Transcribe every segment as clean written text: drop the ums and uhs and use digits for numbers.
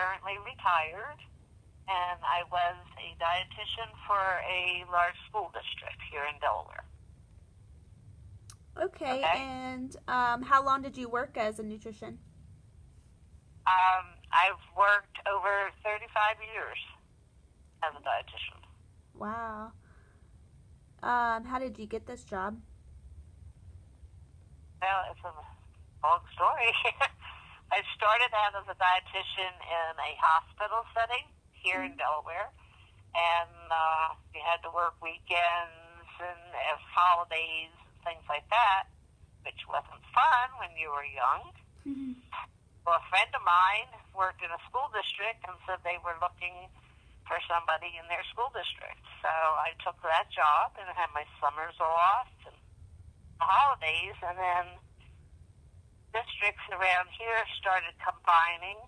currently retired, and I was a dietitian for a large school district here in Delaware. Okay, Okay? and how long did you work as a nutrition? I've worked over 35 years as a dietitian. Wow. How did you get this job? Well, it's a long story. I started out as a dietitian in a hospital setting here in Mm. Delaware, and you had to work weekends and as holidays, things like that, which wasn't fun when you were young. Well, a friend of mine worked in a school district and said they were looking for somebody in their school district. So I took that job and had my summers off and the holidays, and then districts around here started combining.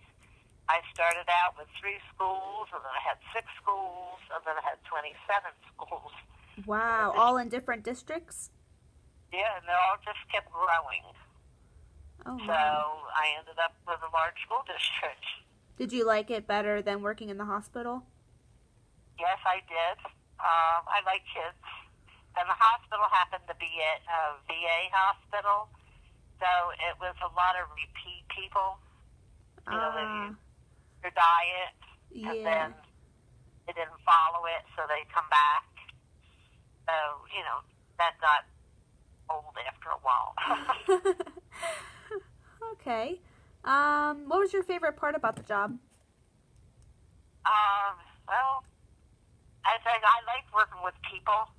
I started out with 3 schools, and then I had 6 schools, and then I had 27 schools. Wow, all in different districts? Yeah, and they all just kept growing. Oh, So wow. I ended up with a large school district. Did you like it better than working in the hospital? Yes, I did. I like kids. And the hospital happened to be at a VA hospital, so it was a lot of repeat people. You know, Ah, their diet, and then yeah. they didn't follow it, so they come back. So, that got old after a while. Okay. What was your favorite part about the job? Well, I think I liked working with people,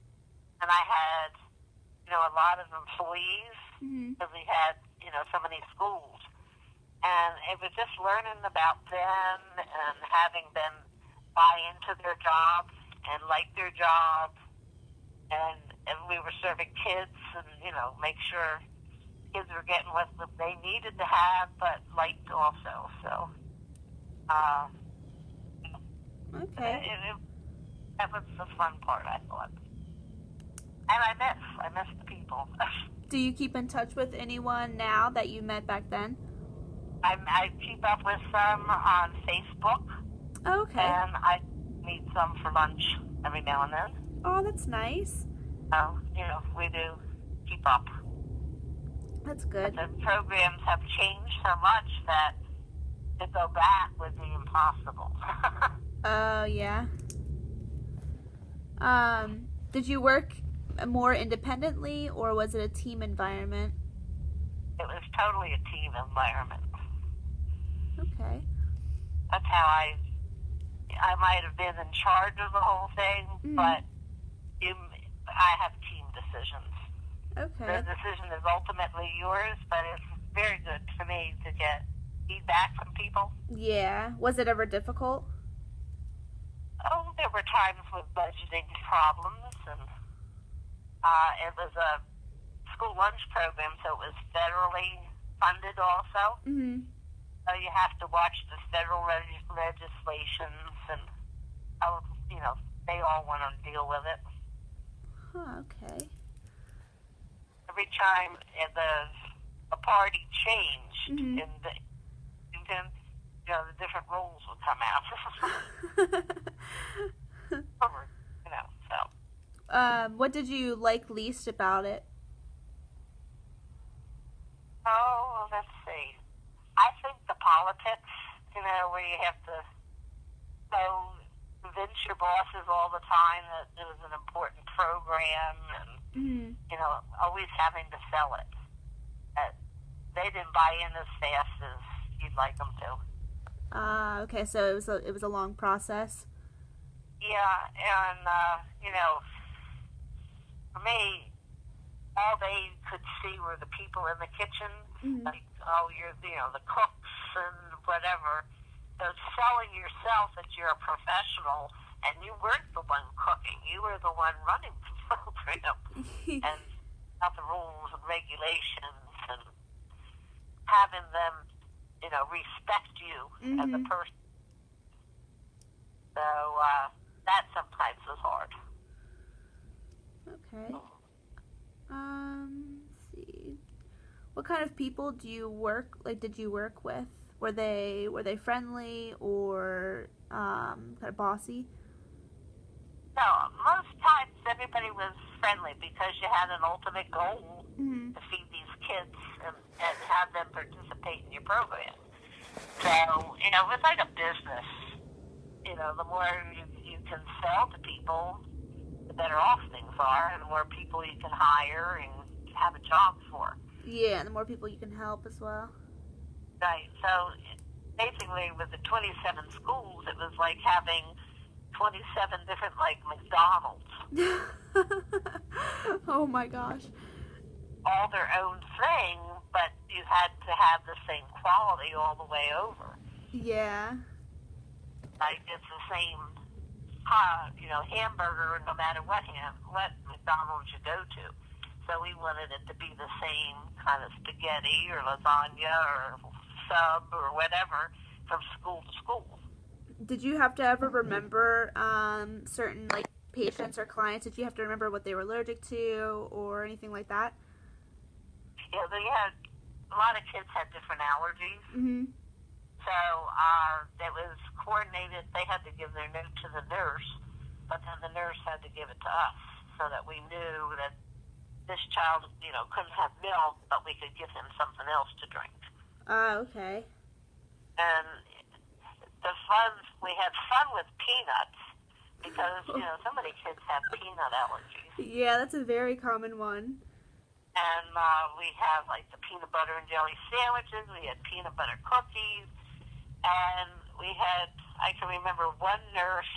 and I had, a lot of employees Hmm. because we had, so many schools. And it was just learning about them and having them buy into their job and like their job. And we were serving kids and, make sure kids were getting what they needed to have, but liked also. So, uh, Okay. that was the fun part, I thought. And I miss the people. Do you keep in touch with anyone now that you met back then? I keep up with some on Facebook, Okay. and I meet some for lunch every now and then. Oh, that's nice. So, we do keep up. That's But good. the programs have changed so much that to go back would be impossible. Oh, yeah. Did you work more independently or was it a team environment? It was totally a team environment. Okay. That's how I might have been in charge of the whole thing, Mm. but I have team decisions. The Okay. decision is ultimately yours, but it's very good for me to get feedback from people. Yeah. Was it ever difficult? Oh, there were times with budgeting problems, and it was a school lunch program, so it was federally funded also. Mm-hmm. So you have to watch the federal legislations, and how, they all want to deal with it. Huh, okay. Every time the party changed, Mm-hmm. and then the different rules would come out. So. What did you like least about it? Oh, let's see. I think the politics, where you have to go convince your bosses all the time that it was an important program, and Mm-hmm. always having to sell it. They didn't buy in as fast as you'd like them to. Okay, so it was a long process. Yeah, and for me, all they could see were the people in the kitchen, Mm-hmm. like, you're, the cooks and whatever. So selling yourself that you're a professional and you weren't the one cooking, you were the one running the program, and not the rules and regulations, and having them, respect you as a Mm-hmm. person. So that sometimes is hard. Okay. Let's see. What kind of people did you work with? Were they friendly or kind of bossy? No, most times everybody was friendly because you had an ultimate goal Mm-hmm. to feed these kids and have them participate in your program. So, it was like a business. The more you can sell to people, the better off things are, and the more people you can hire and have a job for. Yeah, and the more people you can help as well. Right. So basically, with the 27 schools, it was like having 27 different, like, McDonald's. Oh my gosh. All their own thing, but you had to have the same quality all the way over. Yeah. Like, it's the same, hamburger, no matter what McDonald's you go to. So we wanted it to be the same kind of spaghetti or lasagna or sub or whatever from school to school. Did you have to ever remember certain like patients or clients? Did you have to remember what they were allergic to or anything like that? Yeah, they had a lot of kids had different allergies. Mm-hmm. So it was coordinated. They had to give their note to the nurse, but then the nurse had to give it to us so that we knew that this child, couldn't have milk, but we could give him something else to drink. Okay. And we had fun with peanuts because, so many kids have peanut allergies. Yeah, that's a very common one. And we have, like, the peanut butter and jelly sandwiches. We had peanut butter cookies. And I can remember one nurse,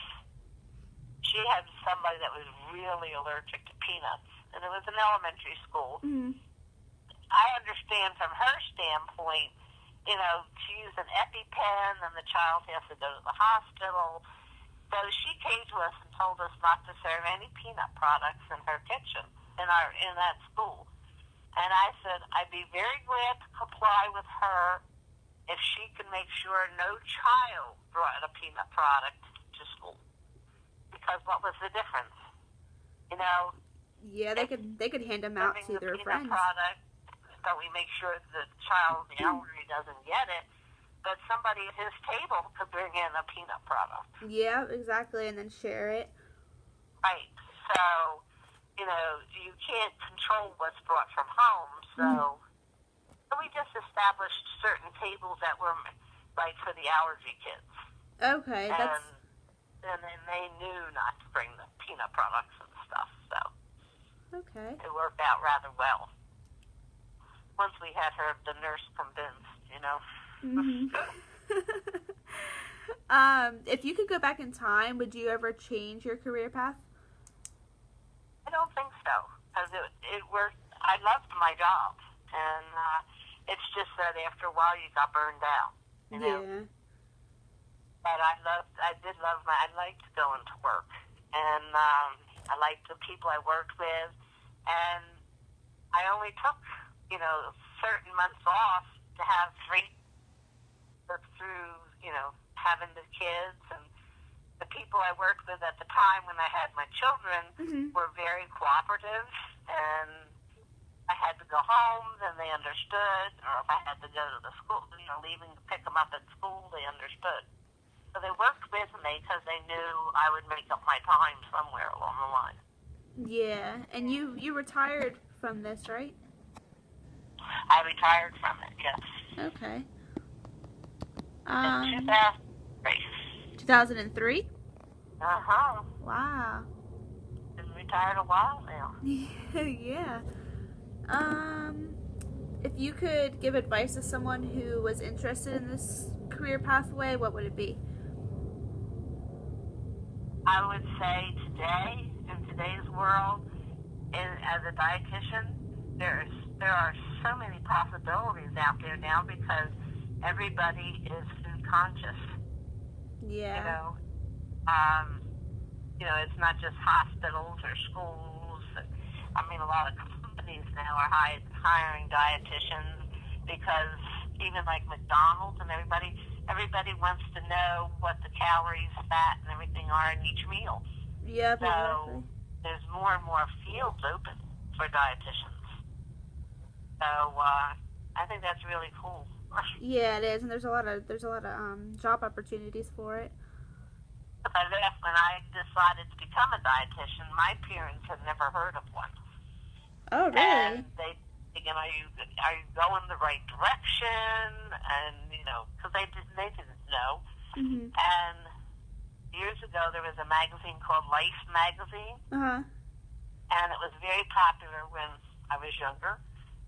she had somebody that was really allergic to peanuts. And it was an elementary school. Mm-hmm. I understand from her standpoint, to use an EpiPen and the child has to go to the hospital. So she came to us and told us not to serve any peanut products in her kitchen in that school. And I said I'd be very glad to comply with her if she can make sure no child brought a peanut product to school. Because what was the difference? Yeah, they could hand them out to their friends. Product, so we make sure the child, the allergy, doesn't get it. But somebody at his table could bring in a peanut product. Yeah, exactly, and then share it. Right. So, you can't control what's brought from home. So we just established certain tables that were like for the allergy kids. Okay, and then they knew not to bring the peanut products and stuff. So okay. It worked out rather well. Once we had the nurse convinced, Mm-hmm. If you could go back in time, would you ever change your career path? I don't think so, because it worked. I loved my job, and it's just that after a while you got burned out, Yeah. But I liked going to work, and I liked the people I worked with, and I only took, certain months off to have free through, having the kids. And the people I worked with at the time when I had my children were very cooperative, and I had to go home, then they understood, or if I had to go to the school, leaving to pick them up at school, they understood. So they worked with me because they knew I would make up my time somewhere along the line. Yeah, and you retired from this, right? I retired from it, yes. Okay. In 2003. 2003? Uh-huh. Wow. Been retired a while now. Yeah. If you could give advice to someone who was interested in this career pathway, what would it be? I would say today, in today's world, as a dietitian, there are so many possibilities out there now because everybody is food conscious. Yeah. It's not just hospitals or schools. A lot of companies now are hiring dietitians because even like McDonald's and everybody wants to know what the calories, fat, and everything are in each meal. Yeah, so exactly. There's more and more fields open for dietitians. So I think that's really cool. Yeah, it is, and there's a lot of job opportunities for it. I left when I decided to become a dietitian. My parents had never heard of one. Oh, really? And they, are you going the right direction? And because they didn't know. Mhm. And years ago, there was a magazine called Life magazine, and it was very popular when I was younger.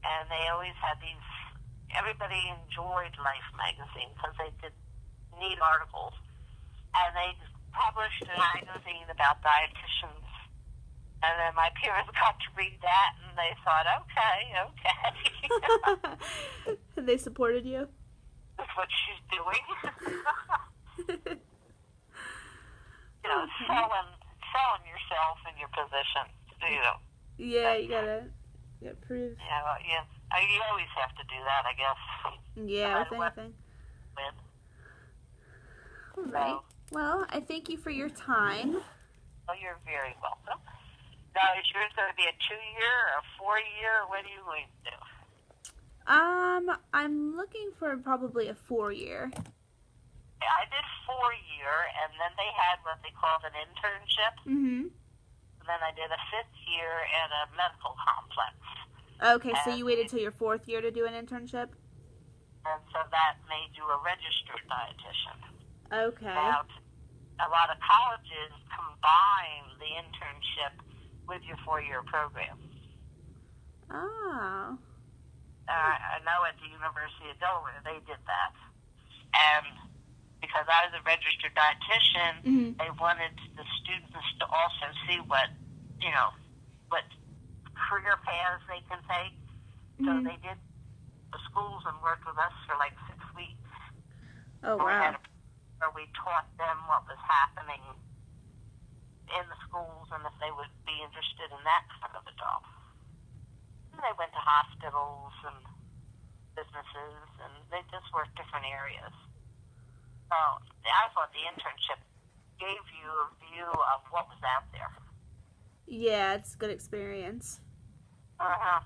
And they always had these. Everybody enjoyed Life magazine because they did neat articles, and they published a magazine about dietitians. And then my parents got to read that, and they thought, okay. And they supported you? That's what she's doing. Okay. Selling yourself and your position. Yeah, you gotta prove. Yeah. You always have to do that, I guess. Yeah, with anything. All right. Well, I thank you for your time. Oh, you're very welcome. Now, is yours going to be a 2-year or a 4-year? What are you going to do? I'm looking for probably a 4-year. I did 4-year, and then they had what they called an internship. Mhm. And then I did a 5th year at a medical complex. Okay, so you waited till your 4th year to do an internship? And so that made you a registered dietitian. Okay. Now, a lot of colleges combine the internship with your 4-year program. Oh. I know at the University of Delaware they did that. And because I was a registered dietitian, they wanted the students to also see what career paths they can take. So they did the schools and worked with us for like 6 weeks. Oh, wow. Where we taught them what was happening in the schools and if they would be interested in that kind of a job. And they went to hospitals and businesses, and they just worked different areas. So I thought the internship gave you a view of what was out there. Yeah, it's a good experience. Uh-huh.